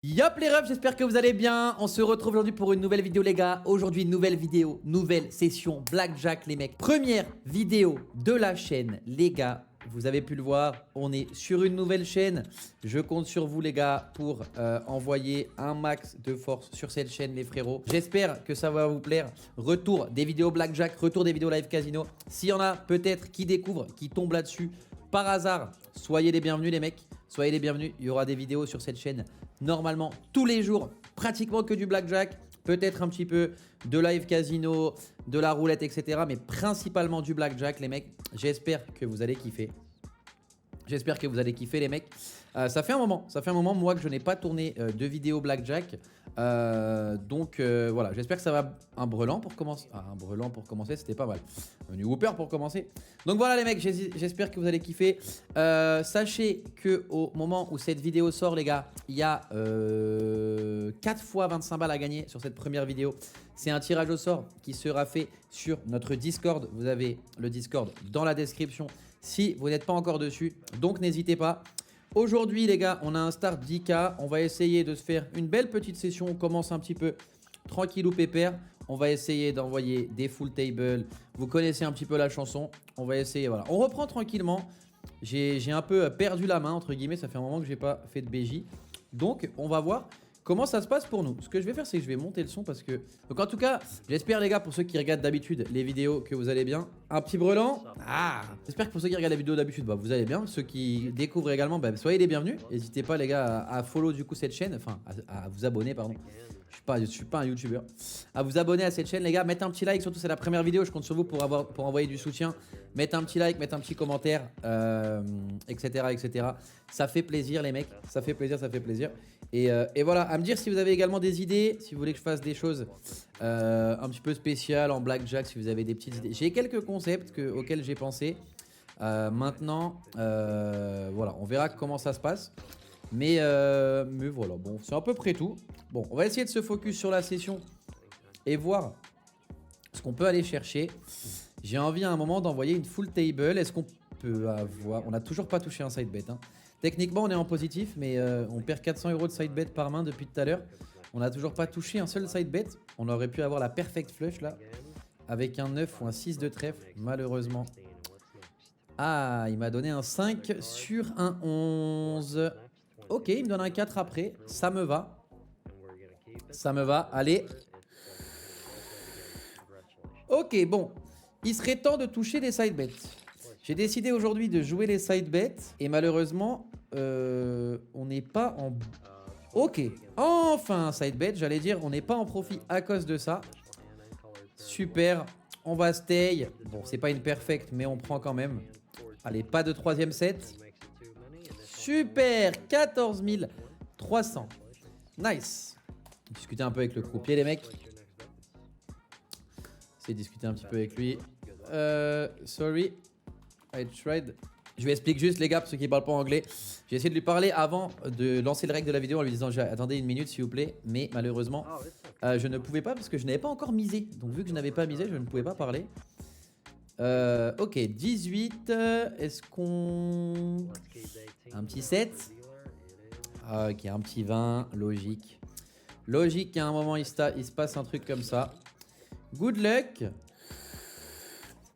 Yop les refs, j'espère que vous allez bien. On se retrouve aujourd'hui pour une nouvelle vidéo les gars. Aujourd'hui nouvelle vidéo, nouvelle session Blackjack les mecs. Première vidéo de la chaîne les gars. Vous avez pu le voir, on est sur une nouvelle chaîne. Je compte sur vous les gars pour envoyer un max de force sur cette chaîne les frérots. J'espère que ça va vous plaire. Retour des vidéos Blackjack, retour des vidéos live casino. S'il y en a peut-être qui découvrent, qui tombent là-dessus par hasard, soyez les bienvenus les mecs. Soyez les bienvenus, il y aura des vidéos sur cette chaîne normalement tous les jours, pratiquement que du blackjack, peut-être un petit peu de live casino, de la roulette, etc. Mais principalement du blackjack les mecs. J'espère que vous allez kiffer. J'espère que vous allez kiffer les mecs. Ça fait un moment moi que je n'ai pas tourné de vidéo blackjack. Donc voilà, j'espère que ça va. Un brelan pour commencer. Ah, un brelan pour commencer, c'était pas mal. Un New Whooper pour commencer. Donc voilà les mecs, j'espère que vous allez kiffer. Sachez que au moment où cette vidéo sort les gars, il y a 4 fois 25 balles à gagner sur cette première vidéo. C'est un tirage au sort qui sera fait sur notre Discord. Vous avez le Discord dans la description si vous n'êtes pas encore dessus. Donc n'hésitez pas. Aujourd'hui les gars, on a un start 10K. On va essayer de se faire une belle petite session. On commence un petit peu tranquillou pépère. On va essayer d'envoyer des full tables. Vous connaissez un petit peu la chanson. On va essayer, voilà. On reprend tranquillement. J'ai un peu perdu la main entre guillemets. Ça fait un moment que j'ai pas fait de BJ. Donc on va voir comment ça se passe pour nous. Ce que je vais faire, c'est que je vais monter le son parce que... Donc en tout cas, j'espère les gars, pour ceux qui regardent d'habitude les vidéos, que vous allez bien. Un petit brelan. Ah, j'espère que pour ceux qui regardent la vidéo d'habitude, bah, vous allez bien. Ceux qui découvrent également, bah, soyez les bienvenus. N'hésitez pas les gars à follow du coup cette chaîne. Enfin, à vous abonner, pardon. Je suis pas un youtubeur. À vous abonner à cette chaîne les gars. Mettez un petit like, surtout c'est la première vidéo. Je compte sur vous pour envoyer du soutien. Mettez un petit like, mettez un petit commentaire, etc., etc. Ça fait plaisir les mecs. Ça fait plaisir, ça fait plaisir. Et voilà, à me dire si vous avez également des idées, si vous voulez que je fasse des choses un petit peu spéciales en blackjack, si vous avez des petites idées. J'ai quelques concepts auxquels j'ai pensé. Maintenant, voilà, on verra comment ça se passe. Mais voilà, bon, c'est à peu près tout. Bon, on va essayer de se focus sur la session et voir ce qu'on peut aller chercher. J'ai envie à un moment d'envoyer une full table. Est-ce qu'on peut avoir... On n'a toujours pas touché un side bet. Hein. Techniquement, on est en positif, mais on perd 400 € de side bet par main depuis tout à l'heure. On n'a toujours pas touché un seul side bet. On aurait pu avoir la perfect flush là, avec un 9 ou un 6 de trèfle, malheureusement. Ah, il m'a donné un 5 sur un 11. Ok, il me donne un 4 après. Ça me va. Ça me va. Allez. Ok, bon. Il serait temps de toucher les side bets. J'ai décidé aujourd'hui de jouer les side bets. Et malheureusement, on n'est pas en... Ok. Enfin, un side bet. J'allais dire, on n'est pas en profit à cause de ça. Super. On va stay. Bon, c'est pas une perfect, mais on prend quand même. Allez, pas de troisième set. Super. 14 300. Nice. Discuter un peu avec le croupier, les mecs. C'est discuter un petit peu avec lui. Sorry. I tried. Je lui explique juste, les gars, pour ceux qui parlent pas anglais. J'ai essayé de lui parler avant de lancer le règle de la vidéo en lui disant attendez une minute, s'il vous plaît. Mais malheureusement, je ne pouvais pas parce que je n'avais pas encore misé. Donc, vu que je n'avais pas misé, je ne pouvais pas parler. Ok, 18. Est-ce qu'on... Un petit 7. Ok, un petit 20. Logique. Logique qu'à un moment, il se passe un truc comme ça. Good luck.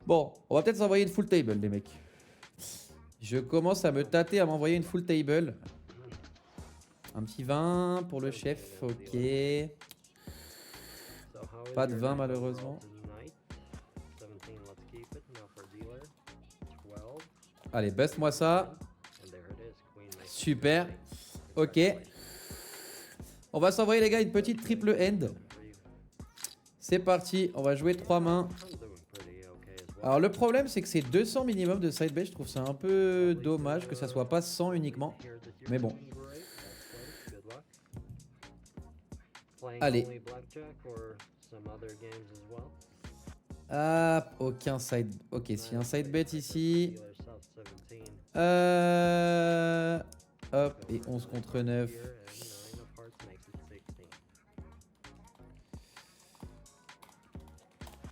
Bon, on va peut-être s'envoyer une full table, les mecs. Je commence à me tâter à m'envoyer une full table. Un petit 20 pour le chef, ok. Pas de 20 malheureusement. Allez, baisse-moi ça. Super. Ok. On va s'envoyer les gars une petite triple end. C'est parti, on va jouer 3 mains. Alors le problème c'est que c'est 200 minimum de side bet. Je trouve ça un peu dommage que ça soit pas 100 uniquement. Mais bon. Allez. Ah, aucun side... Ok, s'il y a un side bet ici... Hop, et 11 contre 9.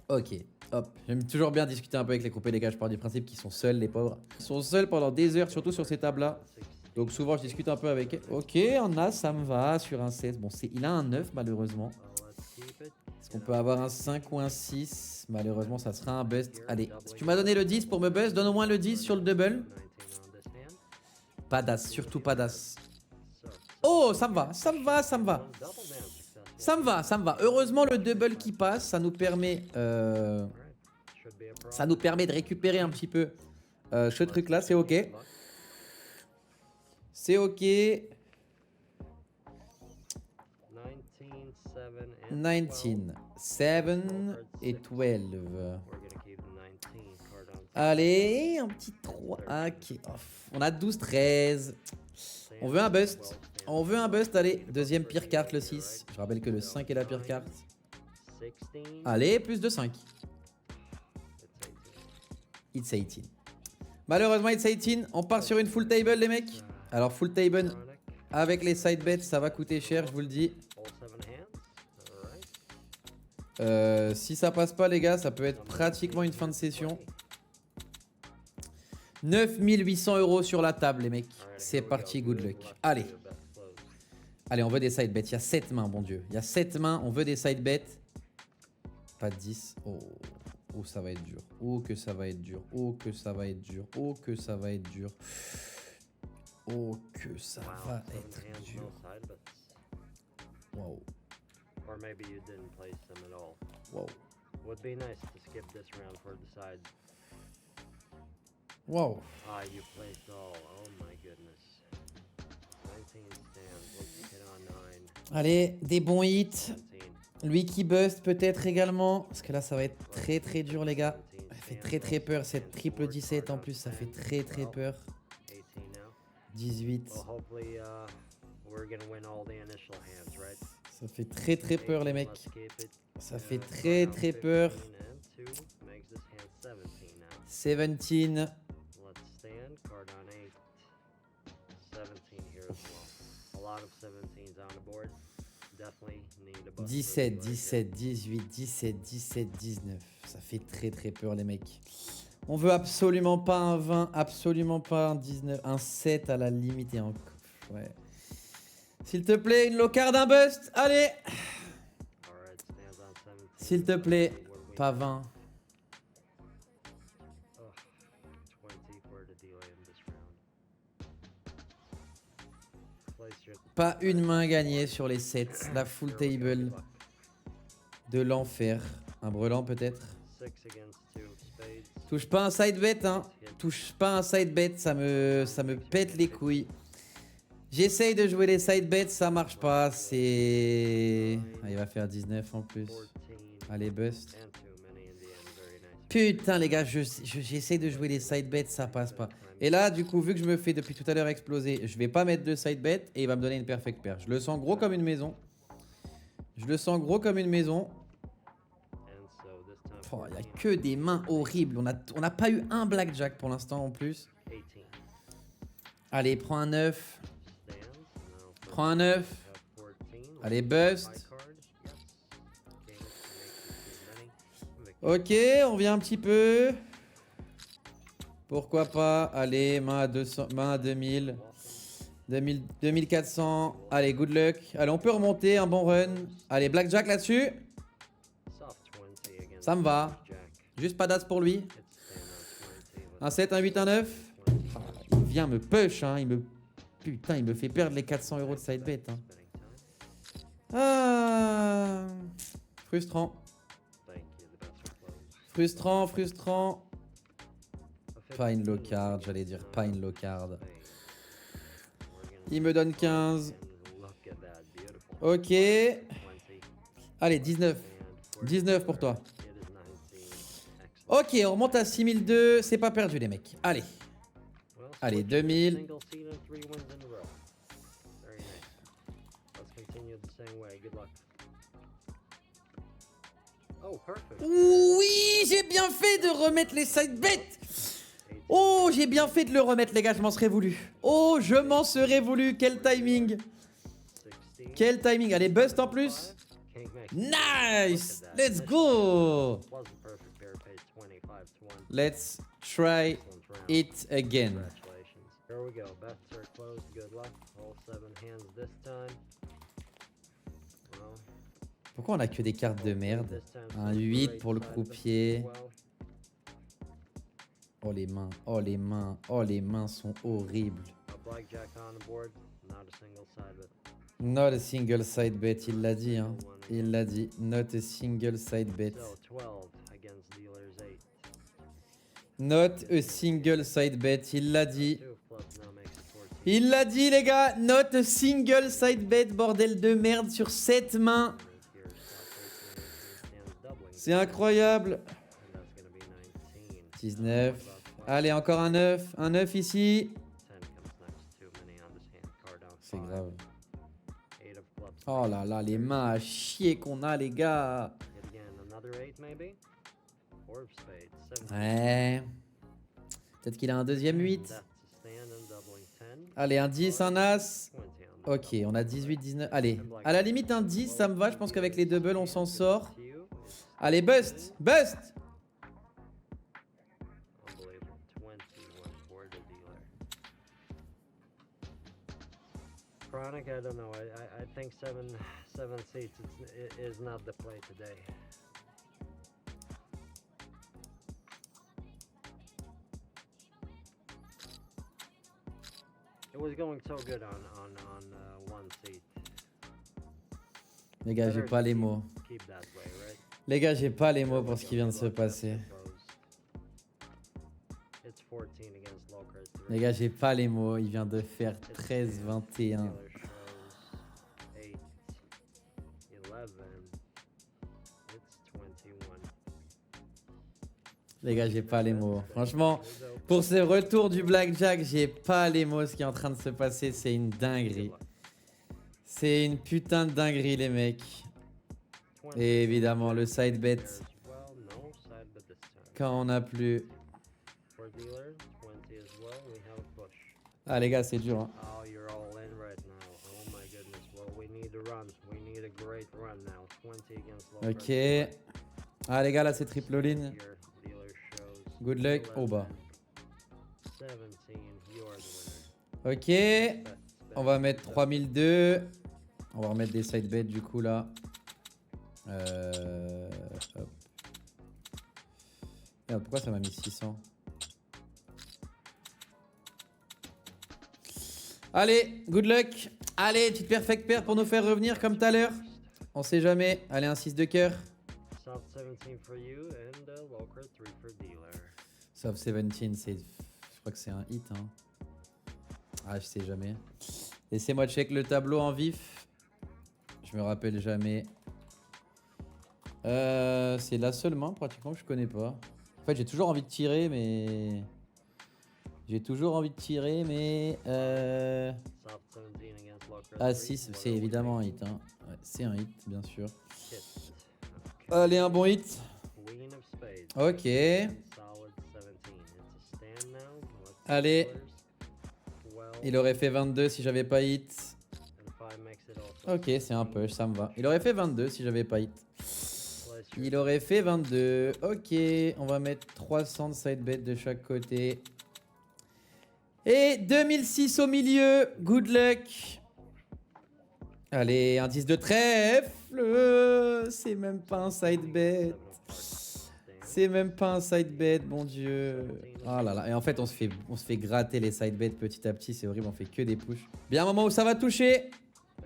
Ok, hop. J'aime toujours bien discuter un peu avec les croupiers, les gars. Je pars du principe qu'ils sont seuls, les pauvres. Ils sont seuls pendant des heures, surtout sur ces tables-là. Donc souvent je discute un peu avec elle. Ok, en as, ça me va sur un 16. Bon, il a un 9 malheureusement. Est-ce qu'on peut avoir un 5 ou un 6? Malheureusement, ça sera un bust. Allez, si tu m'as donné le 10 pour me bust, donne au moins le 10 sur le double. Pas d'as, surtout pas d'as. Oh, ça me va, ça me va, ça me va. Ça me va, ça me va. Heureusement, le double qui passe, ça nous permet de récupérer un petit peu ce truc-là. C'est ok. C'est ok. 19, 7 et 12. Allez, un petit 3. Ok. On a 12, 13. On veut un bust. On veut un bust. Allez, deuxième pire carte, le 6. Je rappelle que le 5 est la pire carte. Allez, plus de 5. It's 18. Malheureusement, it's 18. On part sur une full table, les mecs. Alors, full table avec les side bets, ça va coûter cher, je vous le dis. Si ça passe pas, les gars, ça peut être pratiquement une fin de session. 9800 € sur la table, les mecs. C'est parti, good luck. Allez. Allez, on veut des side bets. Il y a 7 mains, bon Dieu. Il y a 7 mains, on veut des side bets. Pas de 10. Oh. Oh, ça va être dur. Oh, que ça va être dur. Oh, que ça va être dur. Oh, que ça va être dur. Oh, que ça va être dur. Wow. Or maybe you didn't place them at all. Wow. Would be nice to skip this round for the sides. Wow. Ah, you placed all. Oh my goodness. 19 stands. Let's hit on 9. Allez, des bons hits. 17. Lui qui bust peut-être également. Parce que là, ça va être très très dur, les gars. Ça fait très très peur. Cette triple 17 en plus, ça fait très très peur. 18. Well, hopefully, we're gonna win all the initial hands, right? Ça fait très très peur, les mecs. Let's keep it. Ça fait très très peur. 15 and 2 makes this hand 17 now. 17. Let's stand. Card on 8. 17 here as well. A lot of 17s on the board. Definitely need a bust. 17, 17, 18, 17, 17, 19. Ça fait très très peur, les mecs. On veut absolument pas un 20, absolument pas un 19, un 7 à la limite et en... Ouais. S'il te plaît, une low card, un bust. Allez. Alright, stands on 17. S'il te plaît, What do we pas need? 20. Ugh, 20 for the delay in this round. Place your Pas une main gagnée sur les 7. La full table de l'enfer. Un brelan peut-être. 6 against 2 spades. Touche pas un side bet, hein. Touche pas un side bet, ça me pète les couilles. J'essaye de jouer les side bets, ça marche pas. C'est... Ah, il va faire 19 en plus. 14 Allez, bust. and too many in the end. Very nice. Putain, les gars, j'essaye de jouer les side bets, ça passe pas. Et là, du coup, vu que je me fais depuis tout à l'heure exploser, je vais pas mettre de side bet et il va me donner une perfect pair. Je le sens gros comme une maison. Je le sens gros comme une maison. And so this time Oh, il y a 14, que des mains horribles. On a pas eu un blackjack pour l'instant en plus. 18. Allez, prends un 9. Stands. Now for Prends un 9. have 14. Allez, Buy bust. card. Yes. Game to make too many. Victory. Ok, on revient un petit peu. Pourquoi pas. Allez, main à 200, main à 2000. 2400. Allez, good luck. Allez, on peut remonter, un bon run. Allez, blackjack là-dessus. Soft 20 against Ça me va. Jack. Juste pas d'as pour lui. It's stand on 20. Un 7, un 8, un 9. Ah, il vient me push, hein. Putain, il me fait perdre les 400 € de side bet. Hein. Spinning time. Ah. Frustrant. Thank you. The bets are closed. Frustrant, frustrant. A Pas une 15 low is card, good j'allais dire enough. pas une low card. Spade. We're gonna Il me donne 15. and look at that. Beautiful. Ok. 20. Allez, 19. And for 19 pour toi. it is 19. Excellent. Ok, on remonte à 6002. C'est pas perdu, les mecs. Allez. Well, Allez, switch 2000. Single seat and 3 wins in a row. Very nice. Let's continue the same way. Good luck. Oh, perfect. Oui, j'ai bien fait de remettre les side bets. Oh, j'ai bien fait de le remettre, les gars. Je m'en serais voulu. Oh, je m'en serais voulu. Quel timing. 16. Quel timing. Allez, bust en plus. King makes Nice. Let's go. wasn't perfect pair pays 25 to 1. Let's try Excellent round. it again. Congratulations. Here we go. Bets are closed. Good luck. All 7 hands this time. Well, Pourquoi on a que des cartes de merde? this time Un for 8 great pour le side bets croupier. as well. Oh les mains, oh les mains, oh les mains sont horribles. A blackjack on the board. Not a single side bet. Not a single side bet, il l'a dit, hein. Il l'a dit, not a single side bet. So 12 against dealer's 8. Not a single side bet, il l'a dit. 2 flips now makes it 14. Il l'a dit les gars, not a single side bet, bordel de merde sur 7 mains. Here, South 18 stands doubling. C'est incroyable. And that's gonna be 19. 19. Allez, encore un 9 ici. 10 comes next. Too many on this hand. Card down C'est 5. grave. 8 of clubs. Oh là là, les mains à chier qu'on a les gars. Yet again, another 8 maybe? 4 of spades. 7. Ouais. Peut-être qu'il a un deuxième 8. That's a stand and doubling 10. Allez, un 10, un as. 20 on the Ok, on a 18, 19. Allez, à la limite un 10, ça me va. Je pense qu'avec les doubles, on s'en sort. to you. Allez, bust, bust. Unbelievable. 21 for the dealer. Chronic, I don't know. I think 7 seats is not the play today. It was going so good on one seat. Les gars, j'ai pas les mots. Keep that way, right? Les gars, j'ai pas les mots pour ce qui vient de se passer. It's 14 against low card 3. Les gars, j'ai pas les mots. Il vient de faire It's 13, 21. Dealer shows 8, 11. It's 21. Les gars, j'ai pas les mots. Franchement, pour ce retour du blackjack, j'ai pas les mots. Ce qui est en train de se passer, c'est une dinguerie. C'est une putain de dinguerie, les mecs. Et évidemment, le side bet. Well, no side bet this time. Quand on a plus. For dealer, 20 as well. We have a push. Ah, les gars, c'est dur. Hein. Oh, you're all in right now. Oh my goodness. Well, we need a run. We need a great run now. 20 against low Ok. Ah, les gars, là, c'est triple all-in. Here, dealer shows Good luck. Oh, bah. 17. You are the winner. Ok. Bet, On va mettre 3002. On va remettre des side bets du coup là. Hop. Merde, pourquoi ça m'a mis 600? Allez, good luck. Allez, petite perfect pair pour nous faire revenir comme tout à l'heure. On sait jamais. Allez, un 6 de cœur. South 17 for you and low card 3 for dealer. Sauf 17, c'est. Je crois que c'est un hit. Hein. Ah, je sais jamais. Laissez-moi check le tableau en vif. Je me rappelle jamais. C'est la seule main pratiquement que je connais pas. En fait, j'ai toujours envie de tirer, mais. South 17 against low card Ah, 3. si, What c'est are we évidemment un thinking? hit. Hein. Ouais, c'est un hit, bien sûr. Hit. Allez, un bon hit. Queen of spades. Ok. Solid 17. It's a stand now. Let's see Allez. colors. 12 Il aurait fait 22 si j'avais pas hit. and 5 makes it also. Ok, c'est un push, ça me va. Il aurait fait 22 si j'avais pas hit. Place your Il aurait fait 22. Ok, on va mettre 300 de side bet de chaque côté. Et 2006 au milieu. Good luck. Allez, un 10 de trèfle. C'est même pas un side bet. C'est même pas un side bet, bon Dieu. Oh là là. Et en fait, on se fait gratter les side bets petit à petit. C'est horrible, on fait que des push. Bien un moment où ça va toucher.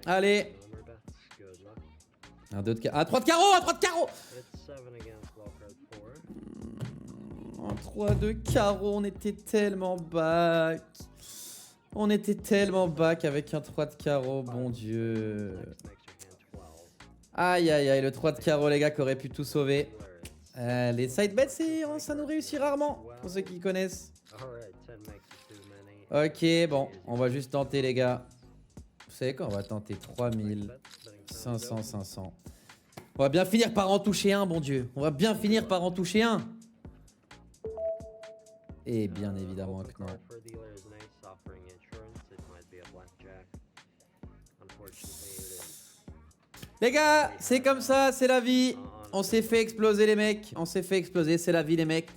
Allez. Number bets. Good luck. Un 2 de carreau. Un 3 de carreau. Un 3 de carreau. It's 7 against low card 4. Un 3 de carreau. On était tellement back. On était tellement back avec un 3 de carreau. Bon Dieu. Next makes your hand 12. Aïe aïe aïe. Le 3 de carreau, les gars, qui aurait pu tout sauver. Dealer, Les side bets, ça nous réussit rarement. Pour ceux qui connaissent. Alright, 10 makes it too many. Ok, bon. On va juste tenter, les gars. Vous savez quoi? On va tenter 3000. 500, 500. On va bien finir par en toucher un, bon Dieu. On va bien finir par en toucher un. Et bien évidemment que non. For dealer is nice, offering insurance. It might be a blackjack. Unfortunately, it is. Les gars, c'est comme ça, c'est la vie. On s'est fait exploser, les mecs. On s'est fait exploser, c'est la vie, les mecs.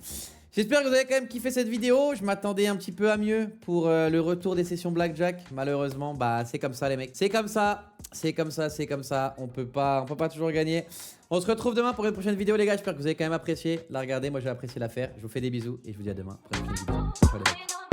J'espère que vous avez quand même kiffé cette vidéo. Je m'attendais un petit peu à mieux pour le retour des sessions Blackjack. Malheureusement, bah c'est comme ça les mecs. C'est comme ça. C'est comme ça, c'est comme ça. On peut pas toujours gagner. On se retrouve demain pour une prochaine vidéo les gars. J'espère que vous avez quand même apprécié la regarder. Moi j'ai apprécié la faire. Je vous fais des bisous et je vous dis à demain pour une prochaine vidéo. Ciao les mecs.